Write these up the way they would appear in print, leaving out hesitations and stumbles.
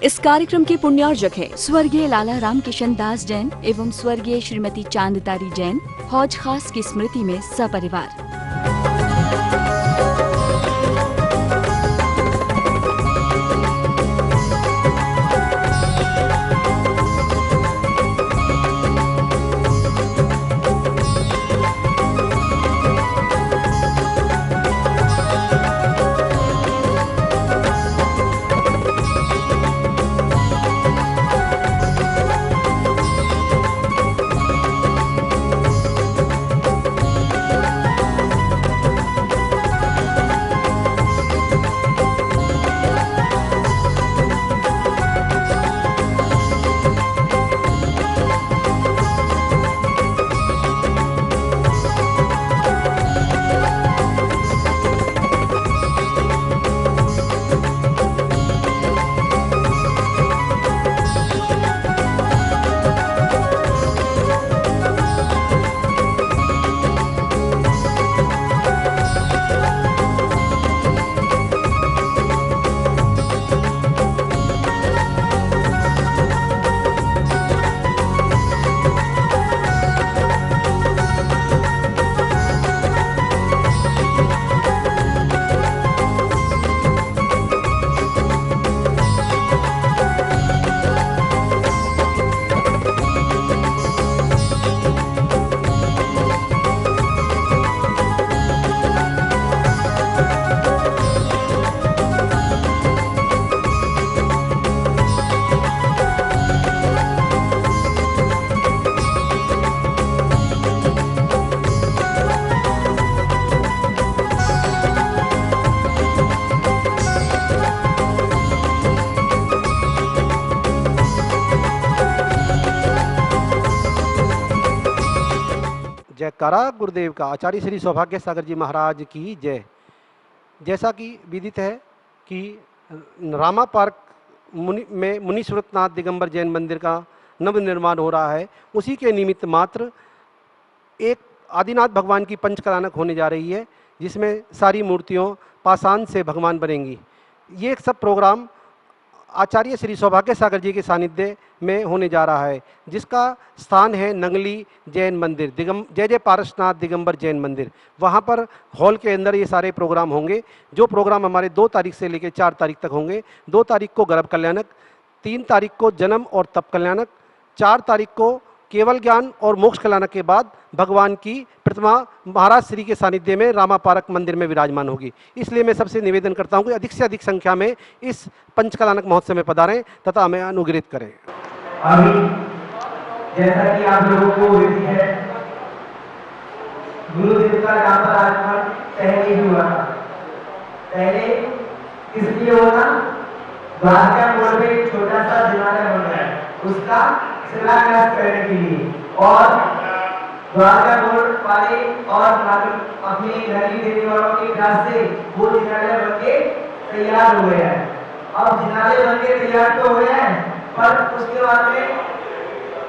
इस कार्यक्रम के पुण्यार्जक है स्वर्गीय लाला राम किशन दास जैन एवं स्वर्गीय श्रीमती चांदतारी जैन, हौज खास की स्मृति में सपरिवार। जयकारा गुरुदेव का। आचार्य श्री सौभाग्य सागर जी महाराज की जय। जैसा कि विदित है कि रामा पार्क में मुनि सुरतनाथ दिगंबर जैन मंदिर का नव निर्माण हो रहा है, उसी के निमित्त मात्र एक आदिनाथ भगवान की पंचकलानक होने जा रही है, जिसमें सारी मूर्तियों पाषाण से भगवान बनेंगी। ये सब प्रोग्राम आचार्य श्री सौभाग्य सागर जी के सानिध्य में होने जा रहा है, जिसका स्थान है नंगली जैन मंदिर, जय जय पारसनाथ दिगंबर जैन मंदिर। वहाँ पर हॉल के अंदर ये सारे प्रोग्राम होंगे, जो प्रोग्राम हमारे 2 तारीख से लेकर 4 तारीख तक होंगे। 2 तारीख को गर्भ कल्याणक, 3 तारीख को जन्म और तप कल्याणक, 4 तारीख को केवल ज्ञान और मोक्ष कल्याणक के बाद भगवान की प्रतिमा महाराज श्री के सानिध्य में रामा पार्क मंदिर में विराजमान होगी। इसलिए मैं सबसे निवेदन करता हूं कि अधिक से अधिक संख्या में इस पंचकलानक महोत्सव में पधारें तथा हमें अनुग्रहित करें। अभी जैसा कि आप लोगों को विधि है, गुरुदेव का यहाँ पर आगमन पहले ही हुआ था। पहले इसलिए हुआ, द्वारका मोड़ पे एक छोटा सा दिवाला बन रहा है, उसका शिलान्यास करने के लिए, और द्वारका मोड़ वाले और अपने घरी देने वालों के ख्याल से वो जिनाले बन के तैयार हो गए हैं। अब जिनाले बन के तैयार तो हुए हैं, पर उसके बाद में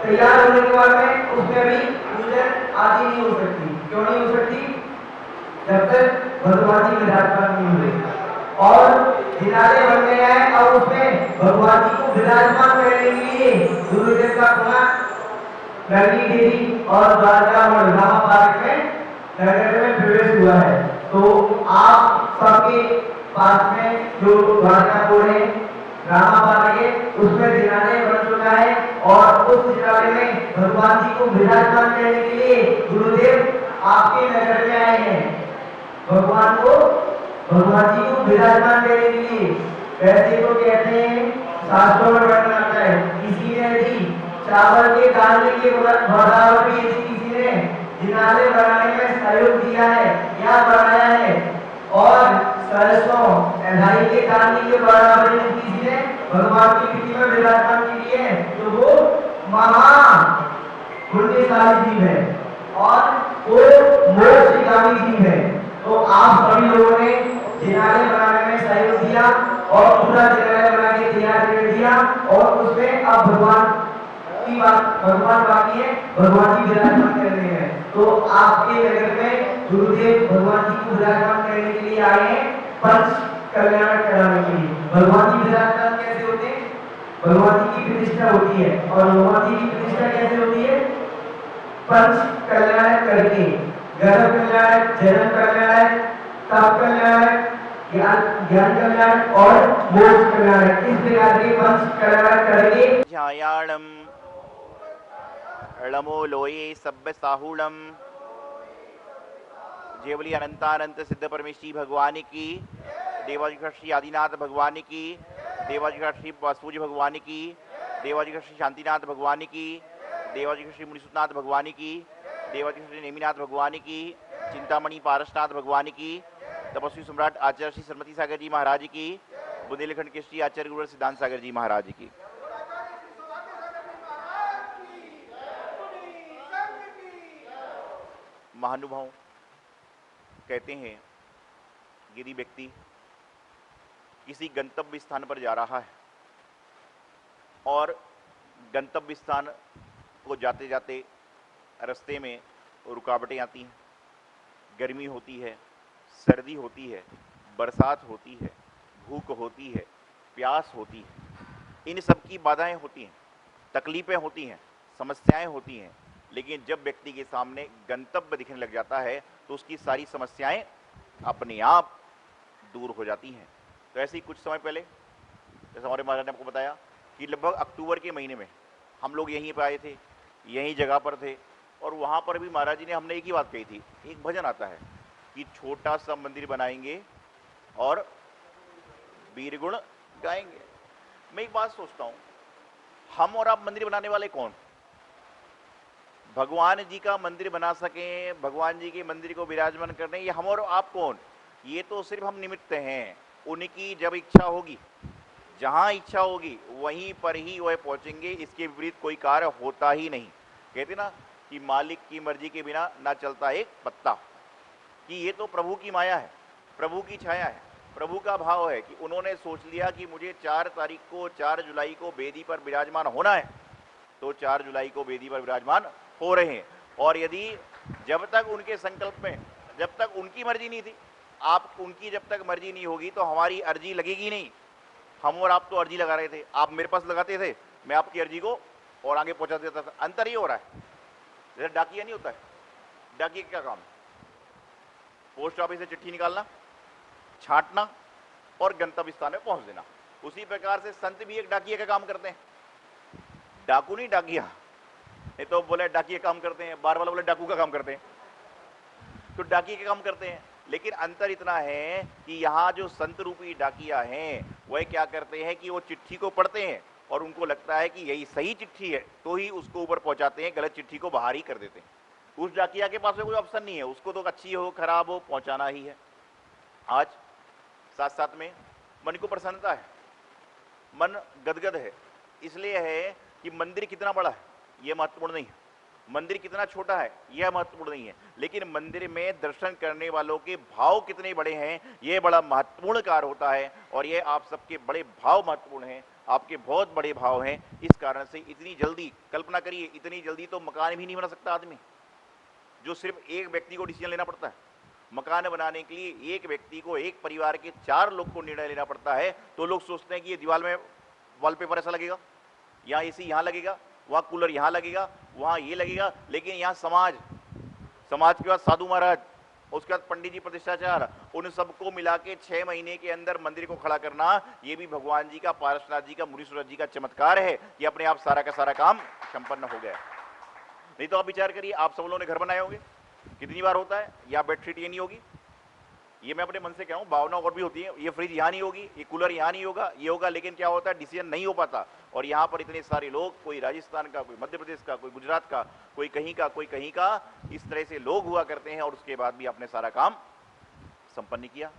तैयार होने के बाद में उसमें भी पूजन आदि नहीं हो सकती। क्यों नहीं हो सकती? जब तक भगवान जी विराजमान नहीं हुए। और जिनाले बन गए हैं, और उसमें भगवान जी को विराजमान करने के लिए गुरुदेव का पुनः नगरी देवी और द्वारका और रामा पार्क में नगर में प्रवेश हुआ है। तो आप सबके पास में जो द्वारका मोड़ है, रामा पार्क है, उसमें जिनाले बन चुका है, और उस जिनाले में भगवान जी को विराजमान करने के लिए गुरुदेव आपके नगर में आए हैं। भगवान जी को विराजमान करने के लिए। वैसे तो कहते हैं, शास्त्रों में वर्णन आता है, किसी ने यदि चावल के डालने के बराबर भी यदि किसी ने जिनाले बनाने में सहयोग दिया है या बनाया है, और सरसों ढाई के डालने के बराबर यदि किसी ने भगवान की कृति में विराजमान की है, तो वो महा पुण्यशाली जीव है और वो मोक्षगामी जीव है। तो आप सभी लोगों ने जिनाले बनाने में सहयोग दिया और पूरा जिनाले बना के तैयार कर दिया, और उसमें अब भगवान बाकी है, भगवान जी विराजमान कर रहे हैं। तो आपके नगर में गुरुदेव भगवान जी को विराजमान करने के लिए आए हैं, पंच कल्याण कराने के लिए। भगवान जी विराजमान कैसे होते हैं? भगवती की प्रतिष्ठा होती है। और भगवती की प्रतिष्ठा कैसे होती है? पंच कल्याण करके, गर्भ कल्याण, जन्म कल्याण, तप कल्याण, ज्ञान कल्याण और मोक्ष कल्याण, इस प्रकार के पंच कल्याण करके ध्यायाणम ळमो लोये सब्ब साहुणम। जेवली अनंतानंत सिद्ध परमेश्वरी भगवान की, देवाजी का श्री आदिनाथ भगवान की, देवाजी का श्री वासुजी भगवान की, देवाजी का श्री शांतिनाथ भगवान की, देवाजी का श्री मुनिसुतनाथ भगवान की, देवाजी का श्री नेमिनाथ भगवान की, चिंतामणि पारसनाथ भगवान की, तपस्वी सम्राट आचार्य श्री सरमती सागर जी महाराज की, बुंदेलखंड के श्री आचार्य गुरु सिद्धांत सागर जी महाराज की। महानुभाव कहते हैं, यदि व्यक्ति किसी गंतव्य स्थान पर जा रहा है और गंतव्य स्थान को जाते जाते रास्ते में रुकावटें आती हैं, गर्मी होती है, सर्दी होती है, बरसात होती है, भूख होती है, प्यास होती है, इन सब की बाधाएं होती हैं, तकलीफें होती हैं, समस्याएं होती हैं। लेकिन जब व्यक्ति के सामने गंतव्य दिखने लग जाता है तो उसकी सारी समस्याएं अपने आप दूर हो जाती हैं। तो ऐसे ही कुछ समय पहले, जैसे हमारे महाराज ने आपको बताया कि लगभग अक्टूबर के महीने में हम लोग यहीं पर आए थे, यहीं जगह पर थे, और वहाँ पर भी महाराज जी ने हमने एक ही बात कही थी। एक भजन आता है कि छोटा सा मंदिर बनाएंगे और वीर गुण गाएंगे। मैं एक बात सोचता हूँ, हम और आप मंदिर बनाने वाले कौन? भगवान जी का मंदिर बना सकें, भगवान जी के मंदिर को विराजमान करने, ये हम और आप कौन? ये तो सिर्फ हम निमित्त हैं। उनकी जब इच्छा होगी, जहां इच्छा होगी वहीं पर ही वह पहुंचेंगे। इसके विपरीत कोई कार्य होता ही नहीं। कहते ना कि मालिक की मर्जी के बिना ना चलता एक पत्ता, कि ये तो प्रभु की माया है, प्रभु की छाया है, प्रभु का भाव है कि उन्होंने सोच लिया कि मुझे 4 तारीख को, 4 जुलाई को वेदी पर विराजमान होना है, तो 4 जुलाई को वेदी पर विराजमान हो रहे हैं। और यदि जब तक उनके संकल्प में, जब तक उनकी मर्जी नहीं थी, आप उनकी जब तक मर्जी नहीं होगी तो हमारी अर्जी लगेगी नहीं। हम और आप तो अर्जी लगा रहे थे, आप मेरे पास लगाते थे, मैं आपकी अर्जी को और आगे पहुंचा देता था। अंतर ये हो रहा है, जैसे डाकिया नहीं होता है, डाकिया क्या काम है? पोस्ट ऑफिस से चिट्ठी निकालना, छांटना और गंतव्य स्थान में पहुंच देना। उसी प्रकार से संत भी एक डाकिया का काम करते हैं, डाकू नहीं डाकिया। नहीं तो बोले डाकिया काम करते हैं, बार बार बोले डाकू का काम करते हैं, तो डाकिया का काम करते हैं। लेकिन अंतर इतना है कि यहाँ जो संत रूपी डाकिया हैं वह क्या करते हैं कि वो चिट्ठी को पढ़ते हैं और उनको लगता है कि यही सही चिट्ठी है तो ही उसको ऊपर पहुंचाते हैं, गलत चिट्ठी को बाहर ही कर देते हैं। उस डाकिया के पास में कोई ऑप्शन नहीं है, उसको तो अच्छी हो खराब हो पहुंचाना ही है। आज साथ साथ में मन को प्रसन्नता है, मन गदगद है। इसलिए है कि मंदिर कितना बड़ा है यह महत्वपूर्ण नहीं है, मंदिर कितना छोटा है यह महत्वपूर्ण नहीं है, लेकिन मंदिर में दर्शन करने वालों के भाव कितने बड़े हैं यह बड़ा महत्वपूर्ण कार्य होता है। और यह आप सबके बड़े भाव महत्वपूर्ण हैं, आपके बहुत बड़े भाव हैं। इस कारण से इतनी जल्दी, कल्पना करिए, इतनी जल्दी तो मकान भी नहीं बना सकता आदमी, जो सिर्फ एक व्यक्ति को डिसीजन लेना पड़ता है। मकान बनाने के लिए एक व्यक्ति को, एक परिवार के 4 लोग को निर्णय लेना पड़ता है। तो लोग सोचते हैं कि ये दीवार में वॉलपेपर ऐसा लगेगा, यहाँ एसी यहाँ लगेगा, वहाँ कूलर यहाँ लगेगा, वहाँ ये लगेगा। लेकिन यहाँ समाज के बाद साधु महाराज, उसके बाद पंडित जी प्रतिष्ठाचार, उन सबको मिला के 6 महीने के अंदर मंदिर को खड़ा करना, ये भी भगवान जी का, पारसनाथ जी का, मुनीश्वर जी का चमत्कार है कि अपने आप सारा का सारा काम संपन्न हो गया। नहीं तो आप विचार करिए, आप सब लोगों ने घर बनाए होंगे, कितनी बार होता है या बेडशीट ये नहीं होगी, ये मैं अपने मन से कह रहा हूँ, भावना और भी होती है, ये फ्रिज यहाँ नहीं होगी, ये कूलर यहाँ नहीं होगा, ये होगा। लेकिन क्या होता है, डिसीजन नहीं हो पाता। और यहाँ पर इतने सारे लोग, कोई राजस्थान का, कोई मध्य प्रदेश का, कोई गुजरात का, कोई कहीं का, कोई कहीं का, इस तरह से लोग हुआ करते हैं और उसके बाद भी आपने सारा काम संपन्न किया।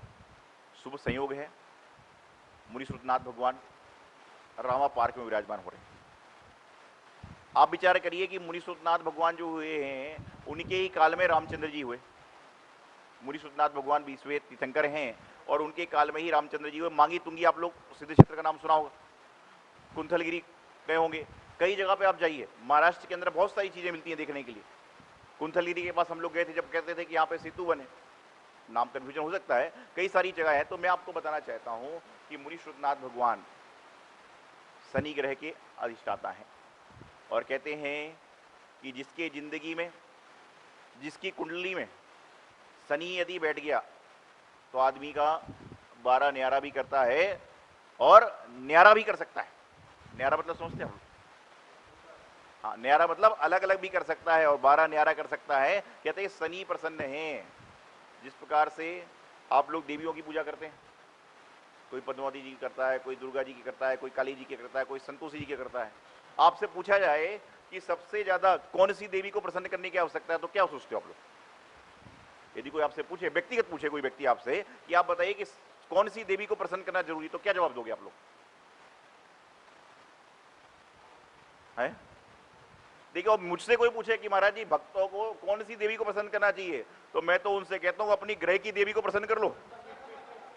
शुभ संयोग है, मुनीश्वरनाथ भगवान रामा पार्क में विराजमान हो रहे हैं। आप विचार करिए कि मुनीश्वरनाथ भगवान जो हुए हैं उनके ही काल में रामचंद्र जी हुए। मुनीश्वरनाथ भगवान विश्वेश तीर्थंकर हैं और उनके काल में ही रामचंद्र जी हुए। मांगी तुंगी आप लोग सिद्ध क्षेत्र का नाम सुना होगा, कुंथलगिरी गए होंगे, कई जगह पे आप जाइए, महाराष्ट्र के अंदर बहुत सारी चीजें मिलती हैं देखने के लिए। कुंथलगिरी के पास हम लोग गए थे जब कहते थे कि यहाँ पे सेतु बने, नाम कन्फ्यूजन हो सकता है, कई सारी जगह है। तो मैं आपको बताना चाहता हूँ कि मुनीश्वरनाथ भगवान शनि ग्रह के अधिष्ठाता हैं और कहते हैं कि जिसके जिंदगी में, जिसकी कुंडली में शनि यदि बैठ गया तो आदमी का 12 न्यारा भी करता है और न्यारा भी कर सकता है। न्यारा मतलब समझते हो? हाँ, न्यारा मतलब अलग अलग भी कर सकता है और 12 न्यारा कर सकता है। कहते हैं शनि प्रसन्न है। जिस प्रकार से आप लोग देवियों की पूजा करते हैं, कोई पद्मावती जी की करता है, कोई दुर्गा जी की करता है, कोई काली जी की करता है, कोई संतोषी जी की करता है। आपसे पूछा जाए कि सबसे ज्यादा कौन सी देवी को प्रसन्न करने की आवश्यकता है तो क्या सोचते हो आप लोग? यदि कोई आपसे पूछे, व्यक्तिगत पूछे कोई व्यक्ति आपसे कि आप बताइए कि कौन सी देवी को प्रसन्न करना जरूरी, तो क्या जवाब दोगे आप लोग? है? देखिए, अब मुझसे कोई पूछे कि महाराज जी भक्तों को कौन सी देवी को प्रसन्न करना चाहिए, तो मैं तो उनसे कहता हूं अपनी ग्रह की देवी को प्रसन्न कर लो,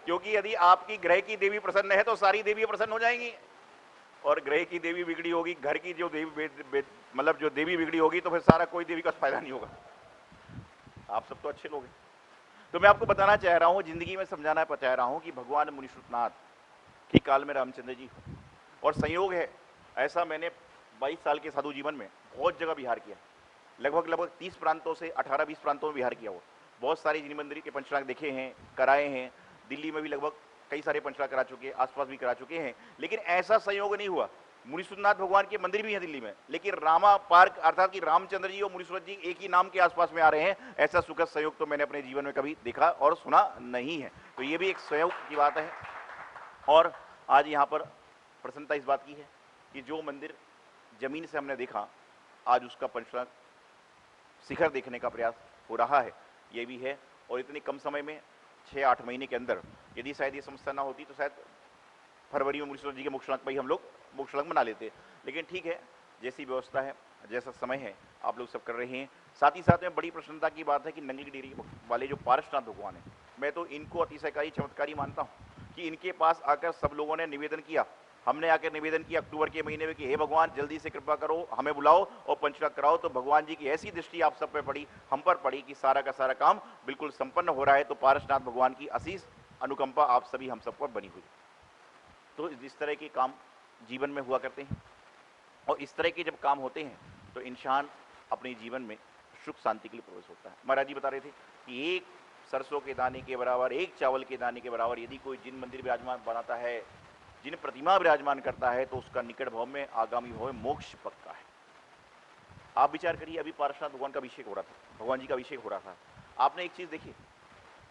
क्योंकि यदि आपकी ग्रह की देवी प्रसन्न है तो सारी देवी प्रसन्न हो जाएंगी। और ग्रह की देवी बिगड़ी होगी, घर की जो देवी मतलब जो देवी बिगड़ी होगी तो फिर सारा कोई देवी का फायदा नहीं होगा। आप सब तो अच्छे लोग हैं। तो मैं आपको बताना चाह रहा हूं, जिंदगी में समझाना चाह रहा हूं कि भगवान मुनिश्रुतनाथ के काल में रामचंद्र जी और संयोग है ऐसा, मैंने 22 साल के साधु जीवन में बहुत जगह विहार किया, लगभग 30 प्रांतों से 18-20 प्रांतों में विहार किया। वो बहुत सारे जिन मंदिर के पंचनाग देखे हैं, कराए हैं। दिल्ली में भी लगभग कई सारे पंचनाग करा चुके, आसपास भी करा चुके हैं। लेकिन ऐसा संयोग नहीं हुआ, मुनिश्रुतनाथ भगवान के मंदिर भी है दिल्ली में, लेकिन रामा पार्क अर्थात कि रामचंद्र जी और मुनिश्रुत जी एक ही नाम के आसपास में आ रहे हैं, ऐसा सुखद संयोग तो मैंने अपने जीवन में कभी देखा और सुना नहीं है। तो ये भी एक संयोग की बात है। और आज यहाँ पर प्रसन्नता इस बात की है कि जो मंदिर जमीन से हमने देखा, आज उसका पंचनाग शिखर देखने का प्रयास हो रहा है, ये भी है। और इतने कम समय में 6-8 महीने के अंदर यदि शायद ये समस्या ना होती तो शायद फरवरी में मुनिश्रुत जी के मोक्षलंग पर ही हम लोग मोक्षलंग मना लेते। लेकिन ठीक है, जैसी व्यवस्था है, जैसा समय है, आप लोग सब कर रहे हैं। साथ ही साथ में बड़ी प्रसन्नता की बात है कि नंगली की डेरी वाले जो पारसनाथ भगवान है, मैं तो इनको अतिशयकारी चमत्कारी मानता हूँ कि इनके पास आकर सब लोगों ने निवेदन किया, हमने आकर निवेदन किया अक्टूबर के महीने में कि हे भगवान जल्दी से कृपा करो, हमें बुलाओ और पंचनाग कराओ। तो भगवान जी की ऐसी दृष्टि आप सब पे पड़ी, हम पर पड़ी कि सारा का सारा काम बिल्कुल संपन्न हो रहा है। तो पारसनाथ भगवान की असीस अनुकंपा आप सभी हम सब पर बनी हुई। तो इस तरह के काम जीवन में हुआ करते हैं और इस तरह के जब काम होते हैं तो इंसान अपने जीवन में सुख शांति के लिए प्रवेश होता है। महाराज जी बता रहे थे कि एक सरसों के दाने के बराबर, एक चावल के दाने के बराबर यदि कोई जिन मंदिर विराजमान बनाता है, जिन प्रतिमा विराजमान करता है, तो उसका निकट भाव में आगामी भाव में मोक्ष पक्का है। आप विचार करिए, अभी पारसनाथ भगवान का अभिषेक हो रहा था, भगवान जी का अभिषेक हो रहा था। आपने एक चीज देखी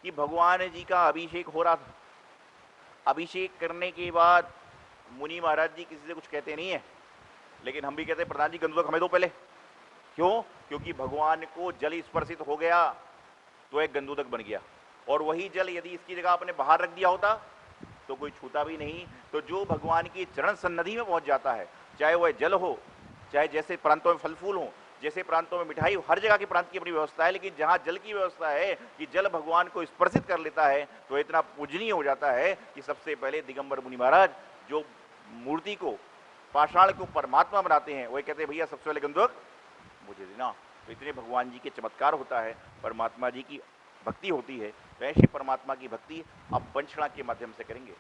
कि भगवान जी का अभिषेक हो रहा था, अभिषेक करने के बाद मुनि महाराज जी किसी से कुछ कहते नहीं है, लेकिन हम भी कहते हैं प्रधान जी गंदुदक हमें दो पहले। क्यों? क्योंकि भगवान को जल स्पर्शित हो गया तो एक गंदुदक बन गया, और वही जल यदि इसकी जगह आपने बाहर रख दिया होता तो कोई छूता भी नहीं। तो जो भगवान की चरण सन्निधि में पहुंच जाता है, चाहे वह जल हो, चाहे जैसे प्रांतों में फल फूल हो, जैसे प्रांतों में मिठाई हो, हर जगह के प्रांत की अपनी व्यवस्था है, लेकिन जहां जल की व्यवस्था है कि जल भगवान को स्पर्शित कर लेता है तो इतना पूजनीय हो जाता है कि सबसे पहले दिगंबर मुनि महाराज जो मूर्ति को, पाषाण को परमात्मा बनाते हैं, वही कहते हैं भैया सबसे पहले गंदुदक मुझे देना। तो इतने भगवान जी के चमत्कार होता है, परमात्मा जी की भक्ति होती है। तो ऐसी परमात्मा की भक्ति आप पंचनाग के माध्यम से करेंगे।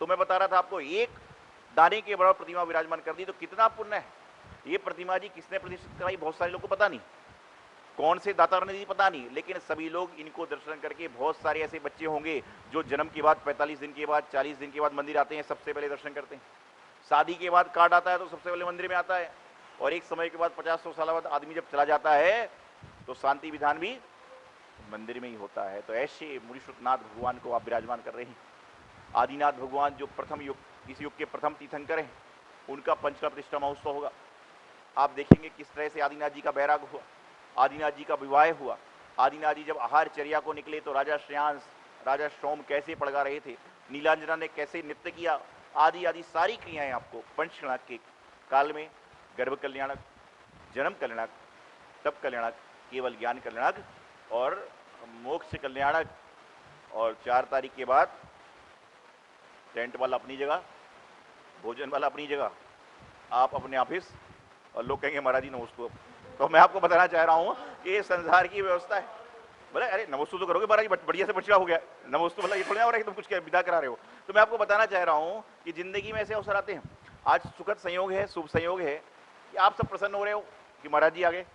तो मैं बता रहा था आपको, एक दाने के बराबर प्रतिमा विराजमान कर दी तो कितना पुण्य है। ये प्रतिमा जी किसने प्रतिष्ठित कराई, बहुत सारे लोगों को पता नहीं, कौन से दाता ने दी पता नहीं, लेकिन सभी लोग इनको दर्शन करके, बहुत सारे ऐसे बच्चे होंगे जो जन्म के बाद 45 दिन के बाद, 40 दिन के बाद मंदिर आते हैं, सबसे पहले दर्शन करते हैं। शादी के बाद कार्ड आता है तो सबसे पहले मंदिर में आता है, और एक समय के बाद 50-100 साल बाद आदमी जब चला जाता है तो शांति विधान भी मंदिर में ही होता है। तो ऐसे मुनिश्रुतनाथ भगवान को आप विराजमान कर रहे हैं। आदिनाथ भगवान जो प्रथम युग, इस युग के प्रथम तीर्थंकर हैं, उनका पंचका प्रतिष्ठा महोत्सव होगा। आप देखेंगे किस तरह से आदिनाथ जी का बैराग हुआ, आदिनाथ जी का विवाह हुआ। आदिनाथ जी जब आहार चर्या को निकले तो राजा श्रेयांश, राजा सोम कैसे पड़गा रहे थे, नीलांजना ने कैसे नृत्य किया, आदि आदि सारी क्रियाएं आपको पंचनाग के काल में गर्भ कल्याणक, जन्म कल्याणक, तप कल्याणक, केवल ज्ञान कल्याणक और मोक्ष कल्याणक। और 4 तारीख के बाद टेंट वाला अपनी जगह, भोजन वाला अपनी जगह, आप अपने ऑफिस, और लोग कहेंगे महाराज जी नमस्ते। तो मैं आपको बताना चाह रहा हूँ कि ये संसार की व्यवस्था है। बोले अरे नमस्ते तो करोगे महाराज जी, बढ़िया से बचड़ा हो गया, नमस्ते मतलब ये थोड़ा हो रहा है कि तुम कुछ विदा करा रहे हो। तो मैं आपको बताना चाह रहा हूँ कि जिंदगी में ऐसे अवसर आते हैं। आज सुखद संयोग है, शुभ संयोग है कि आप सब प्रसन्न हो रहे हो कि महाराज जी आ गए,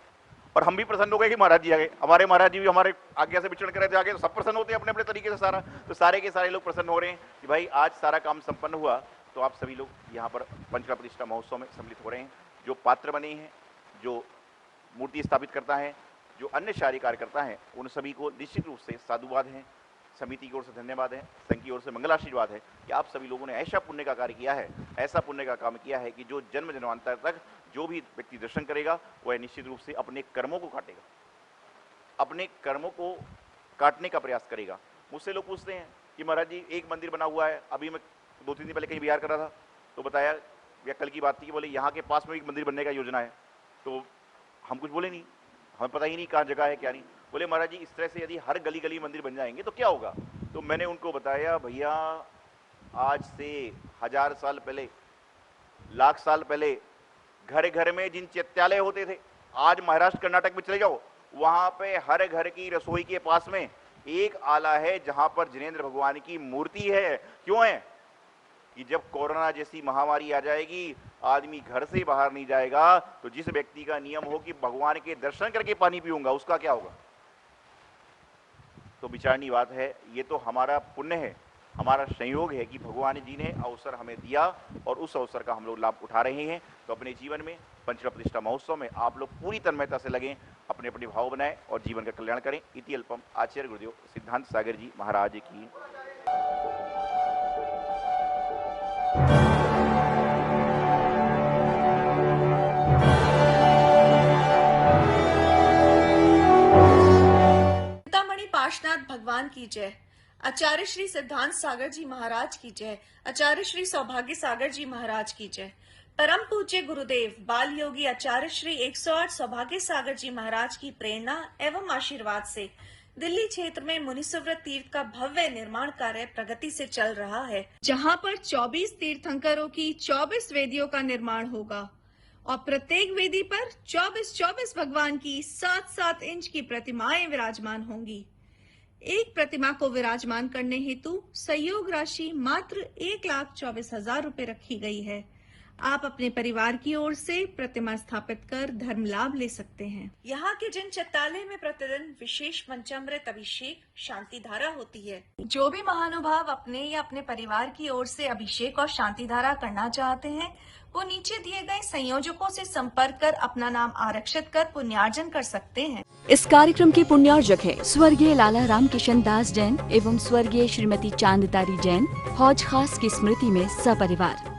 और हम भी प्रसन्न हो गए कि महाराज जी आ गए। हमारे महाराज जी भी हमारे आज्ञा से विचरण कर रहे थे आगे, तो सब प्रसन्न होते हैं अपने अपने तरीके से सारा, तो सारे के सारे लोग प्रसन्न हो रहे हैं कि भाई आज सारा काम संपन्न हुआ। तो आप सभी लोग यहाँ पर पंचकला प्रतिष्ठा महोत्सव में सम्मिलित हो रहे हैं। जो पात्र बने हैं, जो मूर्ति स्थापित करता है, जो अन्य शारी कार्यकर्ता हैं, उन सभी को निश्चित रूप से साधुवाद है, समिति की ओर से धन्यवाद है, संघ की ओर से मंगलाशीर्वाद है कि आप सभी लोगों ने ऐसा पुण्य का कार्य किया है, ऐसा पुण्य का काम किया है कि जो जन्म जन्मांतर तक जो भी व्यक्ति दर्शन करेगा वह निश्चित रूप से अपने कर्मों को काटेगा, अपने कर्मों को काटने का प्रयास करेगा। मुझसे लोग पूछते हैं कि महाराज जी एक मंदिर बना हुआ है, अभी मैं 2-3 दिन पहले कहीं बिहार कर रहा था तो बताया, या कल की बात थी कि बोले यहाँ के पास में एक मंदिर बनने का योजना है। तो हम कुछ बोले नहीं, हमें पता ही नहीं कहाँ जगह है क्या नहीं। बोले महाराज जी इस तरह से यदि हर गली गली मंदिर बन जाएंगे तो क्या होगा। तो मैंने उनको बताया, भैया आज से 1000 साल पहले, लाख साल पहले घर घर में जिन चैत्यालय होते थे, आज महाराष्ट्र कर्नाटक में चले जाओ, वहां पे हर घर की रसोई के पास में एक आला है जहां पर जिनेंद्र भगवान की मूर्ति है। क्यों है कि जब कोरोना जैसी महामारी आ जाएगी, आदमी घर से बाहर नहीं जाएगा, तो जिस व्यक्ति का नियम हो कि भगवान के दर्शन करके पानी पीऊंगा, उसका क्या होगा। तो विचारनी बात है, ये तो हमारा पुण्य है, हमारा संयोग है कि भगवान जी ने अवसर हमें दिया और उस अवसर का हम लोग लाभ उठा रहे हैं। तो अपने जीवन में पंचकला प्रतिष्ठा महोत्सव में आप लोग पूरी तन्मयता से लगें, अपने अपने भाव बनाएं और जीवन का कल्याण करें। इति अल्पम। आचार्य गुरुदेव सिद्धांत सागर जी महाराज की। पार्श्वनाथ भगवान की जय। आचार्य श्री सिद्धांत सागर जी महाराज की जय। आचार्य श्री सौभाग्य सागर जी महाराज की जय। परम पूज्य गुरुदेव बाल योगी आचार्य श्री 108 सौभाग्य सागर जी महाराज की प्रेरणा एवं आशीर्वाद से दिल्ली क्षेत्र में मुनिसुव्रत तीर्थ का भव्य निर्माण कार्य प्रगति से चल रहा है, जहां पर 24 तीर्थंकरों की 24 वेदियों का निर्माण होगा और प्रत्येक वेदी पर 24 भगवान की 7-7 इंच की प्रतिमाएं विराजमान होंगी। एक प्रतिमा को विराजमान करने हेतु सहयोग राशि मात्र 1,24,000 रुपए रखी गई है। आप अपने परिवार की ओर से प्रतिमा स्थापित कर धर्म लाभ ले सकते हैं। यहाँ के जिन चैत्यालय में प्रतिदिन विशेष पंचामृत अभिषेक शांति धारा होती है। जो भी महानुभाव अपने या अपने परिवार की ओर से अभिषेक और शांति धारा करना चाहते हैं, वो नीचे दिए गए संयोजकों से संपर्क कर अपना नाम आरक्षित कर पुण्यार्जन कर सकते हैं। इस कार्यक्रम के पुण्यार्जक है स्वर्गीय लाला राम किशन दास जैन एवं स्वर्गीय श्रीमती चांदतारी जैन, हौज खास की स्मृति में सपरिवार।